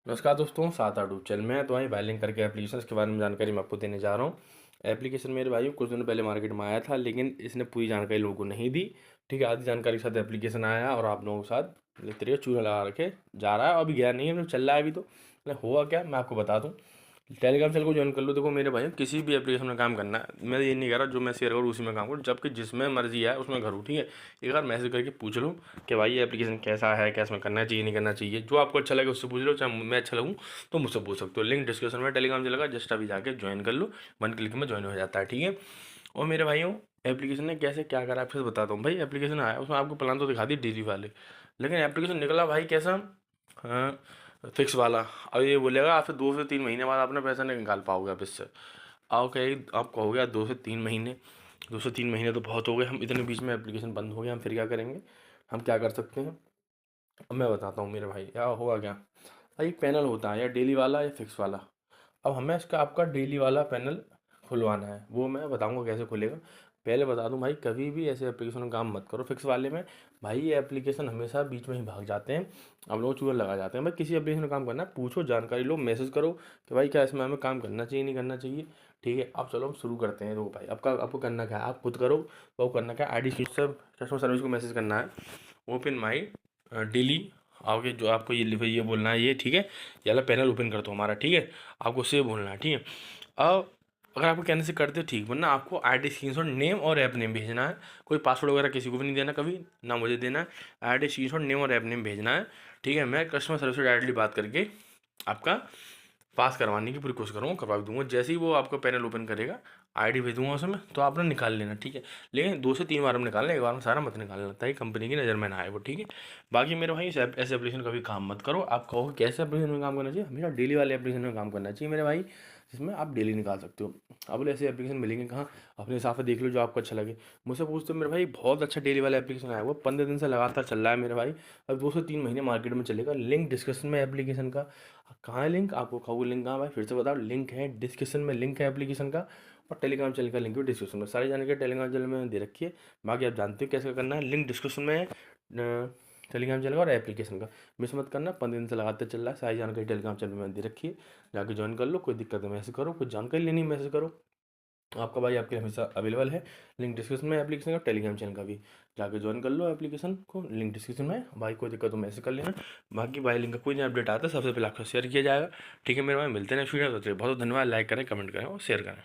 नमस्कार दोस्तों, सात आठ चैनल में तो भाई लिंक करके एप्लीकेशन के बारे में जानकारी मैं आपको देने जा रहा हूँ। एप्लीकेशन मेरे भाई कुछ दिनों पहले मार्केट में आया था, लेकिन इसने पूरी जानकारी लोगों को नहीं दी। ठीक है, आधी जानकारी के साथ एप्लीकेशन आया और आप लोगों के साथ इस तरीके चूना लगा रखे जा रहा है। अभी गया नहीं है, मतलब चल रहा है अभी तो। हुआ क्या मैं आपको बता दूँ। टेलीग्राम चैनल को ज्वाइन कर लो। देखो मेरे भाई, किसी भी एप्लीकेशन में काम करना है, मैं ये नहीं कह रहा जो मैं शेयर करूँ उसी में काम करूँ, जबकि जिसमें मर्जी है उसमें करूँ। ठीक है, एक बार मैसेज करके पूछ लो कि भाई ये एप्लीकेशन कैसा है, कैसे में करना चाहिए नहीं करना चाहिए। जो आपको अच्छा लगे उससे पूछ लो, चाहे मैं अच्छा लगूँ तो मुझसे पूछ सकते हो। लिंक डिस्क्रिप्शन में टेलीग्राम चलेगा, जस्ट अभी जाके ज्वाइन कर लो। 1 क्लिक में ज्वाइन हो जाता है। ठीक है, और मेरे भाइयों, एप्लीकेशन ने कैसे क्या करा आपसे बताता हूँ। भाई एप्लीकेशन आया, उसमें आपको प्लान तो दिखा दी डेली वाले, लेकिन एप्लीकेशन निकला भाई कैसा, हाँ, फिक्स वाला। अब ये बोलेगा आपसे 2 से 3 महीने बाद अपना पैसा नहीं निकाल पाओगे आप इससे। आओ कहे आप कहोगे यार 2 से 3 महीने, 2 से 3 महीने तो बहुत हो गए, हम इतने बीच में एप्लीकेशन बंद हो गया, हम फिर क्या करेंगे, हम क्या कर सकते हैं। अब मैं बताता हूँ मेरे भाई क्या होगा क्या। भाई एक पैनल होता है या डेली वाला या फिक्स वाला। अब हमें इसका आपका डेली वाला पैनल खुलवाना है, वो मैं बताऊंगा कैसे खुलेगा। पहले बता दूं भाई, कभी भी ऐसे एप्लीकेशन में काम मत करो फिक्स वाले में। भाई ये एप्लीकेशन हमेशा बीच में ही भाग जाते हैं, हम लोग चूहे लगा जाते हैं। भाई किसी एप्लीकेशन में काम करना है, पूछो, जानकारी लो, मैसेज करो कि भाई क्या इसमें हमें काम करना चाहिए नहीं करना चाहिए। ठीक है, अब चलो हम शुरू करते हैं। देखो भाई, आपको करना क्या है, आप खुद करो। तो करना क्या, आई डी सब कस्टमर सर्विस को मैसेज करना है, ओपन माई डेली। आओगे जो आपको ये बोलना है, ये ठीक है, ये वाला पैनल ओपन कर दो हमारा। ठीक है, आपको सेव बोलना है। ठीक है, अब अगर आपको कहने से करते हो ठीक, वरना आपको आईडी स्क्रीनशॉट नेम और ऐप नेम भेजना है। कोई पासवर्ड वगैरह किसी को भी नहीं देना कभी, ना मुझे देना है। आईडी स्क्रीनशॉट नेम और ऐप नेम भेजना है। ठीक है, मैं कस्टमर सर्विस से डायरेक्टली बात करके आपका पास करवाने की पूरी कोशिश करूँगा, करवा भी दूंगा। जैसे ही वो आपका पैनल ओपन करेगा, आईडी भेज दूंगा उसमें, तो आपने निकाल लेना। ठीक है, लेकिन 2 से 3 बार हम निकालना, एक बार में सारा मत निकालना, ताकि कंपनी की नज़र में ना आए वो। ठीक है, बाकी मेरे भाई ऐसे एप्लीकेशन कभी काम मत करो। आप कहो कैसे एप्लीकेशन में काम करना चाहिए, हमेशा डेली वाले एप्लीकेशन में काम करना चाहिए मेरे भाई, जिसमें आप डेली निकाल सकते हो। अब बोले ऐसे एप्लीकेशन मिलेंगे कहाँ, अपने हिसाब से देख लो जो आपको अच्छा लगे। मुझसे पूछते हो मेरे भाई, बहुत अच्छा डेली वाला एप्लीकेशन आया हुआ, 15 दिन से लगातार चल रहा है मेरे भाई। अब 2 से 3 महीने मार्केट में चलेगा। लिंक डिस्क्रिप्शन में एप्लीकेशन का। कहाँ है लिंक, आपको खाओ लिंक कहाँ भाई, फिर से बताओ। लिंक है डिस्क्रिप्शन में, लिंक है एप्लीकेशन का, और टेलीग्राम चैनल का लिंक भी डिस्क्रिप्शन में। सारी जानकारी टेलीग्राम चैनल में दे रखी है। बाकी आप जानते हो कैसे करना है, लिंक डिस्क्रिप्शन में है टेलीग्राम चैनल का और एप्लीकेशन का। मिस मत करना, 15 दिन से लगातार चल रहा है। सारी जानकारी टेलीग्राम चैनल में दे रखी है, जाके ज्वाइन कर लो। कोई दिक्कत है मैसेज करो, कोई जानकारी लेनी मैसेज करो, आपका भाई आपके लिए हमेशा अवेलेबल है। लिंक डिस्क्रिप्शन में एप्लीकेशन का, टेलीग्राम चैनल का भी, जाके ज्वाइन कर लो एप्लीकेशन को। लिंक डिस्क्रिप्शन में है भाई, कोई दिक्कत हो मैसेज कर लेना। बाकी भाई लिंक का कोई नया अपडेट आता है सबसे पहले आपको शेयर किया जाएगा। ठीक है मेरे भाई, मिलते हैं नेक्स्ट वीडियो में। तो बहुत बहुत धन्यवाद, लाइक करें, कमेंट करें और शेयर करें।